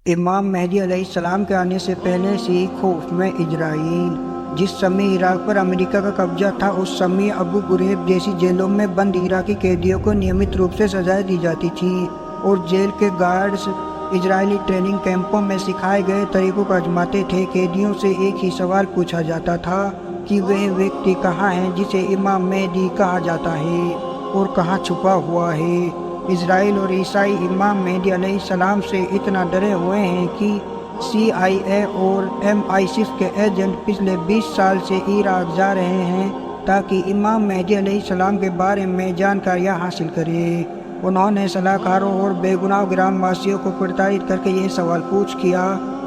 امام مہدی علیہ السلام کے آنے سے پہلے سے ہی خوف میں اسرائیل۔ جس سمے عراق پر امریکہ کا قبضہ تھا اس سمے ابو غریب جیسی جیلوں میں بند عراقی قیدیوں کو نیمت روپ سے سزائیں دی جاتی تھی اور جیل کے گارڈز اسرائیلی ٹریننگ کیمپوں میں سکھائے گئے طریقوں کو آزماتے تھے۔ قیدیوں سے ایک ہی سوال پوچھا جاتا تھا کہ وہ ویکتی کہاں ہے جسے امام مہدی کہا جاتا ہے اور کہاں چھپا ہوا ہے۔ اسرائیل اور عیسائی امام مہدی علیہ السلام سے اتنا ڈرے ہوئے ہیں کہ CIA اور MI6 کے ایجنٹ پچھلے 20 سال سے عراق جا رہے ہیں تاکہ امام مہدی علیہ السلام کے بارے میں جانکاریاں حاصل کریں۔ انہوں نے صلاحکاروں اور بے گناہ گرام واسیوں کو پرتاڑت کر کے یہ سوال پوچھ کیا،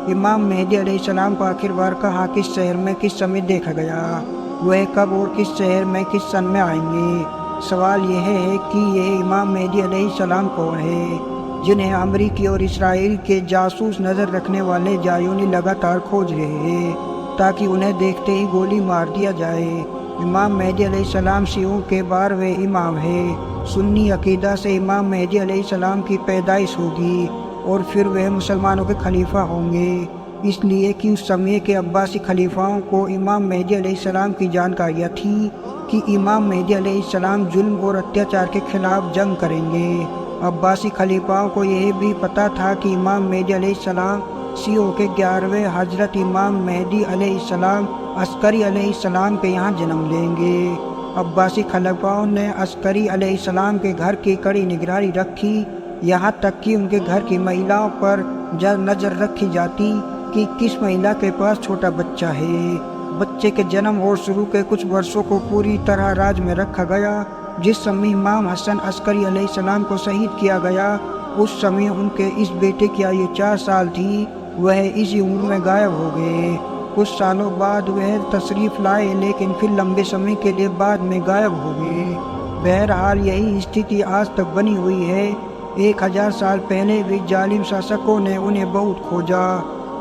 امام مہدی علیہ السلام کو آخر بار کہاں، کس شہر میں، کس سمے دیکھا گیا، وہ کب اور کس شہر میں کس سن میں آئیں گے۔ سوال یہ ہے کہ یہ امام مہدی علیہ السلام کون ہے جنہیں امریکی اور اسرائیل کے جاسوس نظر رکھنے والے زایونی لگاتار کھوج رہے ہیں تاکہ انہیں دیکھتے ہی گولی مار دیا جائے۔ امام مہدی علیہ السلام شیعوں کے 12ویں امام ہے۔ سنی عقیدہ سے امام مہدی علیہ السلام کی پیدائش ہوگی اور پھر وہ مسلمانوں کے خلیفہ ہوں گے، اس لیے کہ اس سمے کے عباسی خلیفاؤں کو امام مہدی علیہ السلام کی جانکاریاں تھی کہ امام مہدی علیہ السلام ظلم اور اتیاچار کے خلاف جنگ کریں گے۔ عباسی خلیفاؤں کو یہ بھی پتہ تھا کہ امام مہدی علیہ السلام شیعوں کے 11ویں حضرت امام مہدی علیہ السلام عسکری علیہ السلام کے یہاں جنم لیں گے۔ عباسی خلیفاؤں نے عسکری علیہ السلام کے گھر کی کڑی نگرانی رکھی، یہاں تک کہ ان کے گھر کی مہیلاؤں پر نظر رکھی جاتی کہ کس مہیلا کے پاس چھوٹا بچہ ہے۔ بچے کے جنم اور شروع کے کچھ برسوں کو پوری طرح راج میں رکھا گیا۔ جس سمے امام حسن عسکری علیہ السلام کو شہید کیا گیا اس سمے ان کے اس بیٹے کی آیو 4 سال تھی، وہ اسی عمر میں غائب ہو گئے۔ کچھ سالوں بعد وہ تشریف لائے لیکن پھر لمبے سمے کے لیے بعد میں غائب ہو گئے۔ بہرحال یہی استھتی آج تک بنی ہوئی ہے۔ 1000 سال پہلے بھی ظالم شاسکوں نے انہیں بہت کھوجا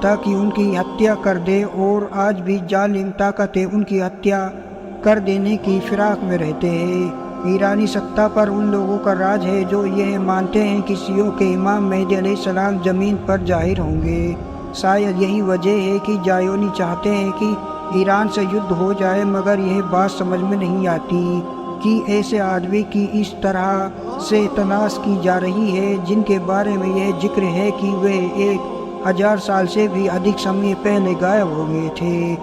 تاکہ ان کی ہتیا کر دے اور آج بھی ظالم طاقتیں ان کی ہتیا کر دینے کی فراق میں رہتے ہیں۔ ایرانی سطح پر ان لوگوں کا راج ہے جو یہ مانتے ہیں کہ شیعوں کے امام مہدی علیہ السلام زمین پر ظاہر ہوں گے۔ شاید یہی وجہ ہے کہ زایونی چاہتے ہیں کہ ایران سے یدھ ہو جائے، مگر یہ بات سمجھ میں نہیں آتی کہ ایسے آدمی کی اس طرح سے تلاش کی جا رہی ہے جن کے بارے میں یہ ذکر ہے کہ وہ 1000 سال سے بھی ادھک سمے پہلے غائب ہو گئے تھے۔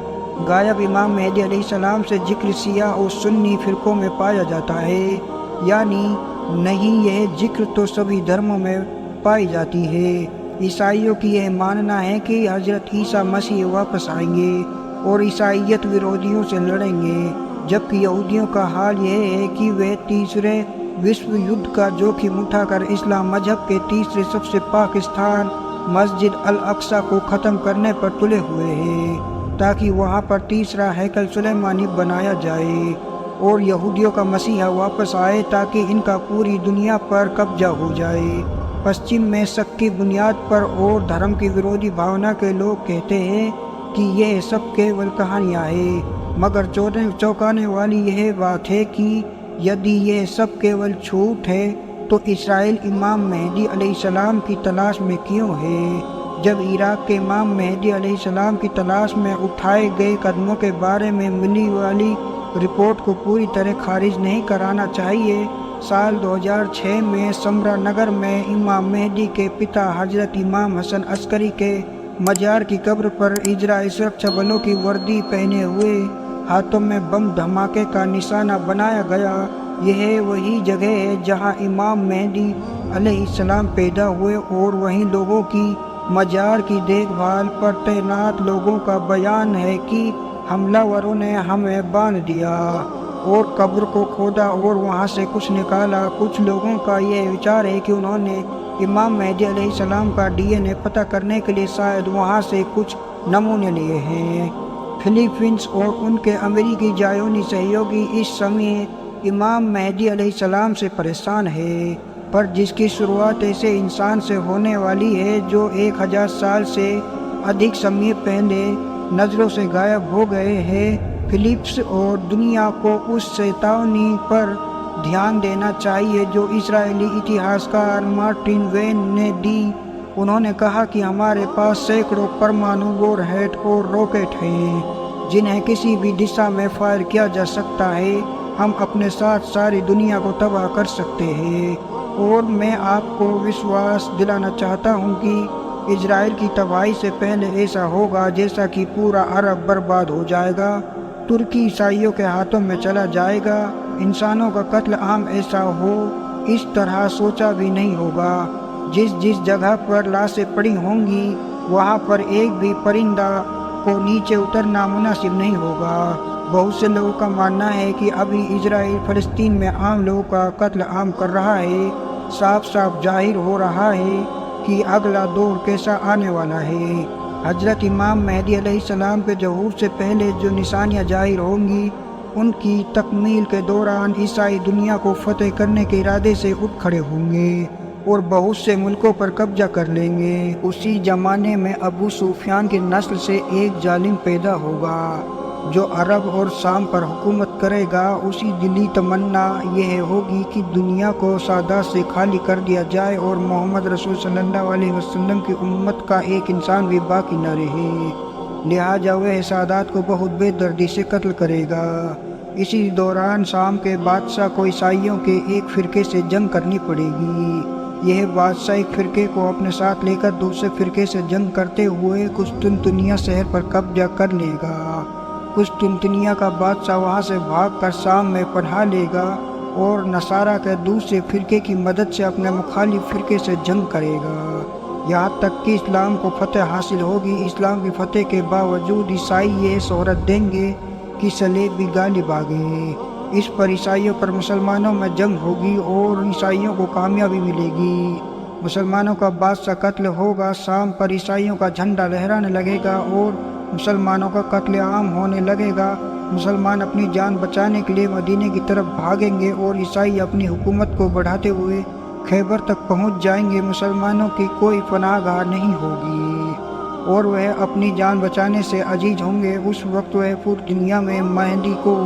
غائب امام مہدی علیہ السلام سے ذکر شیعہ اور سنی فرقوں میں پایا جاتا ہے، یعنی نہیں، یہ ذکر تو سبھی دھرموں میں پائی جاتی ہے۔ عیسائیوں کی یہ ماننا ہے کہ حضرت عیسیٰ مسیح واپس آئیں گے اور عیسائیت ورودیوں سے لڑیں گے، جبکہ یہودیوں کا حال یہ ہے کہ وہ تیسرے وشو یدھ کا جوخم اٹھا کر اسلام مذہب کے تیسرے سب سے پاک استھان مسجد الاقصی کو ختم کرنے پر تلے ہوئے ہیں تاکہ وہاں پر تیسرا ہیکل سلیمانی بنایا جائے اور یہودیوں کا مسیحا واپس آئے تاکہ ان کا پوری دنیا پر قبضہ ہو جائے۔ پشچم میں شک کی بنیاد پر اور دھرم کی ورودی بھاونا کے لوگ کہتے ہیں کہ یہ سب کیول کہانیاں ہیں، مگر چونکانے والی یہ بات ہے کہ یدی یہ سب کیول جھوٹ ہے تو اسرائیل امام مہدی علیہ السلام کی تلاش میں کیوں ہے؟ جب عراق کے امام مہدی علیہ السلام کی تلاش میں اٹھائے گئے قدموں کے بارے میں ملنے والی رپورٹ کو پوری طرح خارج نہیں کرانا چاہیے۔ سال 2006 میں سمرا نگر میں امام مہدی کے پتا حضرت امام حسن عسکری کے مزار کی قبر پر اجرائے سرکشا بلوں کی وردی پہنے ہوئے ہاتھوں میں بم دھماکے کا نشانہ بنایا گیا۔ یہ وہی جگہ ہے جہاں امام مہدی علیہ السلام پیدا ہوئے اور وہیں لوگوں کی مزار کی دیکھ بھال پر تعینات لوگوں کا بیان ہے کہ حملہ وروں نے ہمیں باندھ دیا اور قبر کو کھودا اور وہاں سے کچھ نکالا۔ کچھ لوگوں کا یہ وچار ہے کہ انہوں نے امام مہدی علیہ السلام کا DNA پتہ کرنے کے لیے شاید وہاں سے کچھ نمونے لیے ہیں۔ فلپائنس اور ان کے امریکی زایونی سہیوگی اس سمے امام مہدی علیہ السلام سے پریشان ہے، پر جس کی شروعات ایسے انسان سے ہونے والی ہے جو 1000 سال سے ادھک سمے پہلے نظروں سے غائب ہو گئے ہیں۔ فلپس اور دنیا کو اس چیتونی پر دھیان دینا چاہیے جو اسرائیلی اتہاس کار مارٹن وین نے دی انہوں نے کہا کہ ہمارے پاس سینکڑوں پرمانو وار ہیڈ اور راکٹ ہیں جنہیں کسی بھی دشا میں فائر کیا جا سکتا ہے۔ ہم اپنے ساتھ ساری دنیا کو تباہ کر سکتے ہیں، اور میں آپ کو وشواس دلانا چاہتا ہوں کہ اسرائیل کی تباہی سے پہلے ایسا ہوگا جیسا کہ پورا عرب برباد ہو جائے گا، ترکی عیسائیوں کے ہاتھوں میں چلا جائے گا، انسانوں کا قتل عام ایسا ہو اس طرح سوچا بھی نہیں ہوگا۔ جس جگہ پر لاشیں پڑی ہوں گی وہاں پر ایک بھی پرندہ کو نیچے اترنا مناسب نہیں ہوگا۔ بہت سے لوگوں کا ماننا ہے کہ ابھی اسرائیل فلسطین میں عام لوگوں کا قتل عام کر رہا ہے۔ صاف صاف ظاہر ہو رہا ہے کہ اگلا دور کیسا آنے والا ہے۔ حضرت امام مہدی علیہ السلام کے ظہور سے پہلے جو نشانیاں ظاہر ہوں گی ان کی تکمیل کے دوران عیسائی دنیا کو فتح کرنے کے ارادے سے اٹھ کھڑے ہوں گے اور بہت سے ملکوں پر قبضہ کر لیں گے۔ اسی زمانے میں ابو سفیان کی نسل سے ایک ظالم پیدا ہوگا جو عرب اور شام پر حکومت کرے گا۔ اسی دلی تمنا یہ ہوگی کہ دنیا کو سادات سے خالی کر دیا جائے اور محمد رسول صلی اللہ علیہ وسلم کی امت کا ایک انسان بھی باقی نہ رہے، لہٰذا وہ سادات کو بہت بے دردی سے قتل کرے گا۔ اسی دوران شام کے بادشاہ کو عیسائیوں کے ایک فرقے سے جنگ کرنی پڑے گی۔ یہ بادشاہ ایک فرقے کو اپنے ساتھ لے کر دوسرے فرقے سے جنگ کرتے ہوئے قسطنطنیہ شہر پر قبضہ کر لے گا۔ قسطنطنیہ کا بادشاہ وہاں سے بھاگ کر شام میں پناہ لے گا اور نصارہ کے دوسرے فرقے کی مدد سے اپنے مخالف فرقے سے جنگ کرے گا، یہاں تک کہ اسلام کو فتح حاصل ہوگی۔ اسلام کی فتح کے باوجود عیسائی یہ شہرت دیں گے کہ صلیب بھی غالب آ گئے۔ اس پر عیسائیوں پر مسلمانوں میں جنگ ہوگی اور عیسائیوں کو کامیابی ملے گی۔ مسلمانوں کا بادشاہ قتل ہوگا، شام پر عیسائیوں کا جھنڈا لہرانے لگے گا اور مسلمانوں کا قتل عام ہونے لگے گا۔ مسلمان اپنی جان بچانے کے لیے مدینے کی طرف بھاگیں گے اور عیسائی اپنی حکومت کو بڑھاتے ہوئے خیبر تک پہنچ جائیں گے۔ مسلمانوں کی کوئی پناہ گاہ نہیں ہوگی اور وہ اپنی جان بچانے سے عاجز ہوں گے۔ اس وقت وہ پوری دنیا میں مہدی کو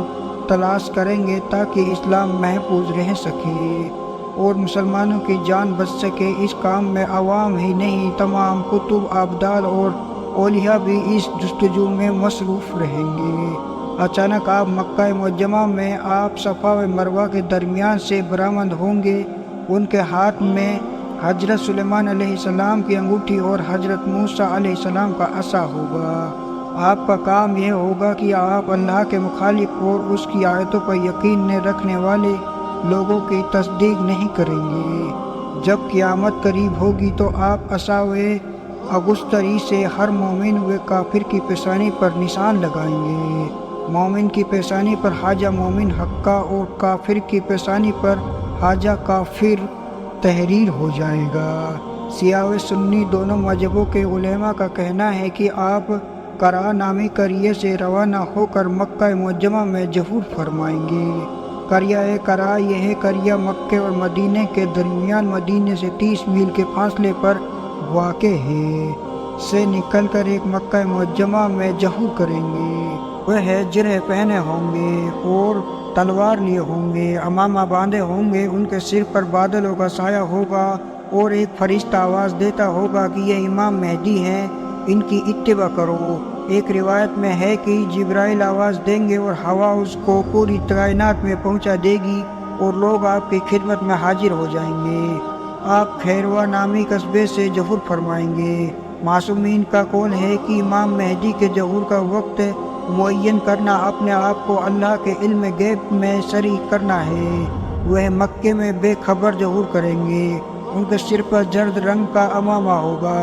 تلاش کریں گے تاکہ اسلام محفوظ رہ سکے اور مسلمانوں کی جان بچ سکے۔ اس کام میں عوام ہی نہیں، تمام کتب، ابدال اور اولیاء بھی اس جستجو میں مصروف رہیں گے۔ اچانک آپ مکہ معظمہ میں آپ صفا و مروہ کے درمیان سے برآمد ہوں گے۔ ان کے ہاتھ میں حضرت سلیمان علیہ السلام کی انگوٹھی اور حضرت موسیٰ علیہ السلام کا عصا ہوگا۔ آپ کا کام یہ ہوگا کہ آپ اللہ کے مخالف اور اس کی آیتوں پر یقین نہ رکھنے والے لوگوں کی تصدیق نہیں کریں گے۔ جب قیامت قریب ہوگی تو آپ عصا و اگستری سے ہر مومن و کافر کی پیشانی پر نشان لگائیں گے۔ مومن کی پیشانی پر حاجہ مومن حقہ اور کافر کی پیشانی پر حاجہ کافر تحریر ہو جائے گا۔ شیعہ و سنی دونوں مذہبوں کے علماء کا کہنا ہے کہ آپ کرا نامی قریے سے روانہ ہو کر مکہ معظمہ میں ظہور فرمائیں گے۔ قریہ کرا یہ قریہ مکہ اور مدینے کے درمیان مدینے سے 30 میل کے فاصلے پر واقع ہے سے نکل کر ایک مکہ معظمہ میں ظہور کریں گے۔ وہ جرح پہنے ہوں گے اور تلوار لیے ہوں گے، عمامہ باندھے ہوں گے، ان کے سر پر بادلوں کا سایہ ہوگا اور ایک فرشتہ آواز دیتا ہوگا کہ یہ امام مہدی ہیں، ان کی اتباع کرو۔ ایک روایت میں ہے کہ جبرائیل آواز دیں گے اور ہوا اس کو پوری کائنات میں پہنچا دے گی اور لوگ آپ کی خدمت میں حاضر ہو جائیں گے۔ آپ خیروا نامی قصبے سے ظہور فرمائیں گے۔ معصومین کا قول ہے کہ امام مہدی کے ظہور کا وقت معین کرنا اپنے آپ کو اللہ کے علم غیب میں شریک کرنا ہے۔ وہ مکے میں بے خبر ظہور کریں گے۔ ان کے سر پر زرد رنگ کا عمامہ ہوگا،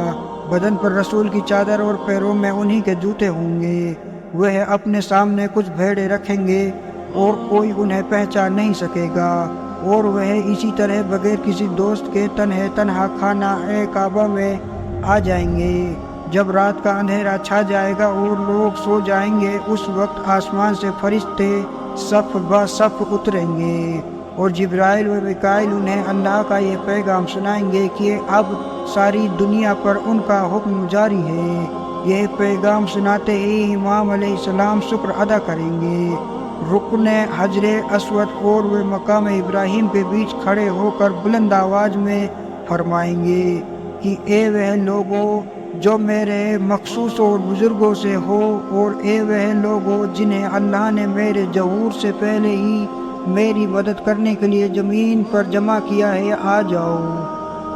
بدن پر رسول کی چادر اور پیروں میں انہی کے جوتے ہوں گے۔ وہ اپنے سامنے کچھ بھیڑیں رکھیں گے اور کوئی انہیں پہچان نہیں سکے گا، اور وہ اسی طرح بغیر کسی دوست کے تنہا خانہ کعبہ میں آ جائیں گے۔ جب رات کا اندھیرا چھا جائے گا اور لوگ سو جائیں گے، اس وقت آسمان سے فرشتے صف بہ صف اتریں گے اور جبرائیل و میکائیل انہیں اللہ کا یہ پیغام سنائیں گے کہ اب ساری دنیا پر ان کا حکم جاری ہے۔ یہ پیغام سناتے ہی امام علیہ السلام شکر ادا کریں گے، رکن حجر اسود اور وہ مقام ابراہیم کے بیچ کھڑے ہو کر بلند آواز میں فرمائیں گے، کہ اے وہ لوگوں جو میرے مخصوص اور بزرگوں سے ہو، اور اے وہ لوگوں جنہیں اللہ نے میرے ظہور سے پہلے ہی میری مدد کرنے کے لیے زمین پر جمع کیا ہے، آ جاؤ۔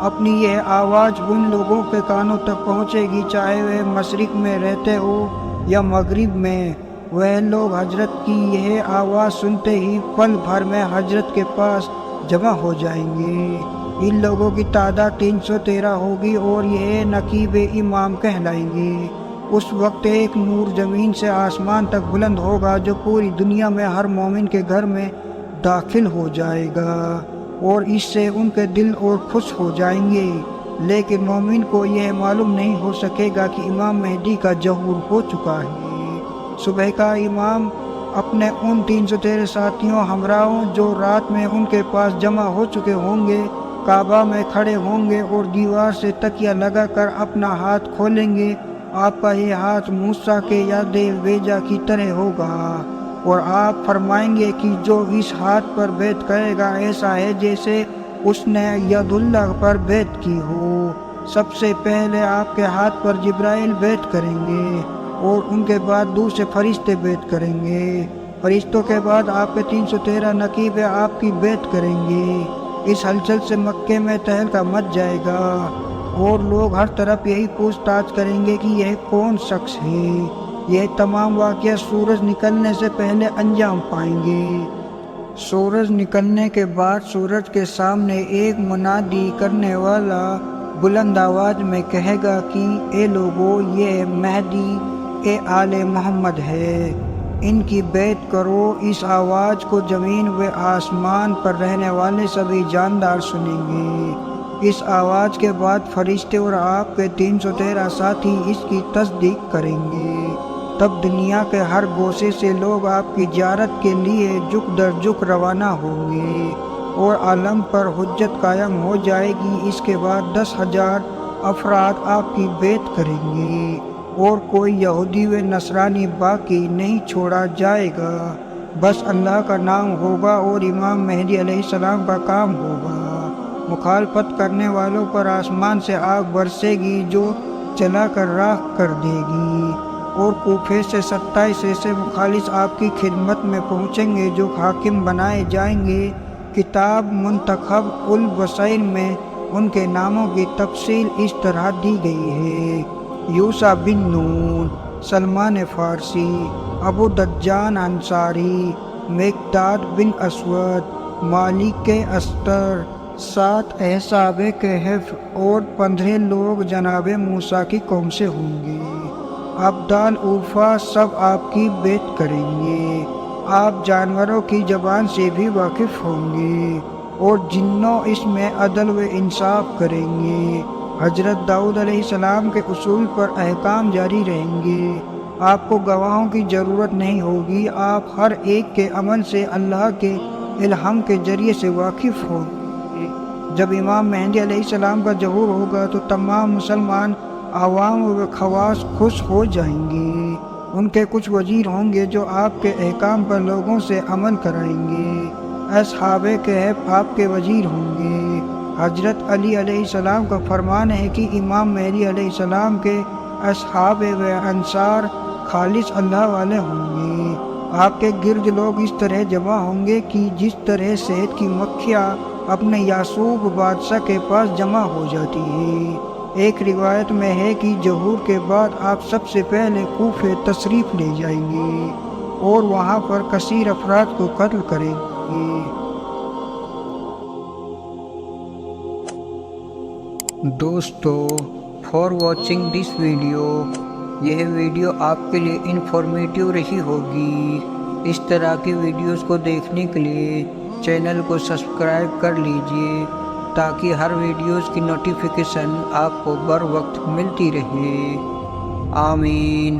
اپنی یہ آواز ان لوگوں کے کانوں تک پہنچے گی چاہے وہ مشرق میں رہتے ہو یا مغرب میں۔ وہ لوگ حضرت کی یہ آواز سنتے ہی پل بھر میں حضرت کے پاس جمع ہو جائیں گے۔ ان لوگوں کی تعداد 313 ہوگی اور یہ نقیب امام کہلائیں گے۔ اس وقت ایک نور زمین سے آسمان تک بلند ہوگا جو پوری دنیا میں ہر مومن کے گھر میں داخل ہو جائے گا، اور اس سے ان کے دل اور خوش ہو جائیں گے۔ لیکن مومن کو یہ معلوم نہیں ہو سکے گا کہ امام مہدی کا ظہور ہو چکا ہے۔ صبح کا امام اپنے ان 313 ساتھیوں ہمراہوں جو رات میں ان کے پاس جمع ہو چکے ہوں گے کعبہ میں کھڑے ہوں گے اور دیوار سے تکیہ لگا کر اپنا ہاتھ کھولیں گے۔ آپ کا یہ ہاتھ موسیٰ کے ید بیضا کی طرح ہوگا، اور آپ فرمائیں گے کہ جو اس ہاتھ پر بیعت کرے گا ایسا ہے جیسے اس نے ید اللہ پر بیعت کی ہو۔ سب سے پہلے آپ کے ہاتھ پر جبرائیل بیعت کریں گے، اور ان کے بعد دوسرے فرشتے بیعت کریں گے۔ فرشتوں کے بعد آپ کے 313 نقیب آپ کی بیعت کریں گے۔ اس ہلچل سے مکے میں تہلکہ مچ جائے گا، اور لوگ ہر طرف یہی پوچھ تاچھ کریں گے کہ یہ کون شخص ہے۔ یہ تمام واقعہ سورج نکلنے سے پہلے انجام پائیں گے۔ سورج نکلنے کے بعد سورج کے سامنے ایک منادی کرنے والا بلند آواز میں کہے گا کہ اے لوگوں، یہ مہدی اے آل محمد ہے، ان کی بیعت کرو۔ اس آواز کو زمین و آسمان پر رہنے والے سبھی جاندار سنیں گے۔ اس آواز کے بعد فرشتے اور آپ کے 313 ساتھی اس کی تصدیق کریں گے۔ تب دنیا کے ہر گوشے سے لوگ آپ کی زیارت کے لیے جک در جک روانہ ہوں گے، اور عالم پر حجت قائم ہو جائے گی۔ اس کے بعد 10,000 افراد آپ کی بیعت کریں گے، اور کوئی یہودی و نصرانی باقی نہیں چھوڑا جائے گا۔ بس اللہ کا نام ہوگا اور امام مہدی علیہ السلام کا کام ہوگا۔ مخالفت کرنے والوں پر آسمان سے آگ برسے گی جو جلا کر راکھ کر دے گی، اور کوفے سے 27 ایسے مخالف آپ کی خدمت میں پہنچیں گے جو حاکم بنائے جائیں گے۔ کتاب منتخب البصائر میں ان کے ناموں کی تفصیل اس طرح دی گئی ہے: یوشع بن نون، سلمان فارسی، ابو دجان انصاری، مقداد بن اسود، مالک استر، 7 اصحاب کہف، اور 15 لوگ جناب موسیٰ کی قوم سے ہوں گے۔ ابدال عرفا سب آپ کی بیعت کریں گے۔ آپ جانوروں کی زبان سے بھی واقف ہوں گے، اور جنوں اس میں عدل و انصاف کریں گے۔ حضرت داؤد علیہ السلام کے اصول پر احکام جاری رہیں گے۔ آپ کو گواہوں کی ضرورت نہیں ہوگی، آپ ہر ایک کے عمل سے اللہ کے الہام کے ذریعے سے واقف ہوں گے۔ جب امام مہدی علیہ السلام کا ظہور ہوگا تو تمام مسلمان عوام و خواص خوش ہو جائیں گے۔ ان کے کچھ وزیر ہوں گے جو آپ کے احکام پر لوگوں سے عمل کرائیں گے۔ اصحاب کہف آپ کے وزیر ہوں گے۔ حضرت علی علیہ السلام کا فرمان ہے کہ امام مہدی علیہ السلام کے اصحاب و انصار خالص اللہ والے ہوں گے۔ آپ کے گرد لوگ اس طرح جمع ہوں گے کہ جس طرح شہد کی مکھیاں اپنے یعقوب بادشاہ کے پاس جمع ہو جاتی ہے۔ ایک روایت میں ہے کہ ظہور کے بعد آپ سب سے پہلے کوفے تشریف لے جائیں گے اور وہاں پر کثیر افراد کو قتل کریں گے۔ دوستو، فار واچنگ دس ویڈیو، یہ ویڈیو آپ کے لیے انفارمیٹیو رہی ہوگی۔ اس طرح کی ویڈیوز کو دیکھنے کے لیے چینل کو سبسکرائب کر لیجئے تاکہ ہر ویڈیوز کی نوٹیفیکیشن آپ کو بر وقت ملتی رہے۔ آمین۔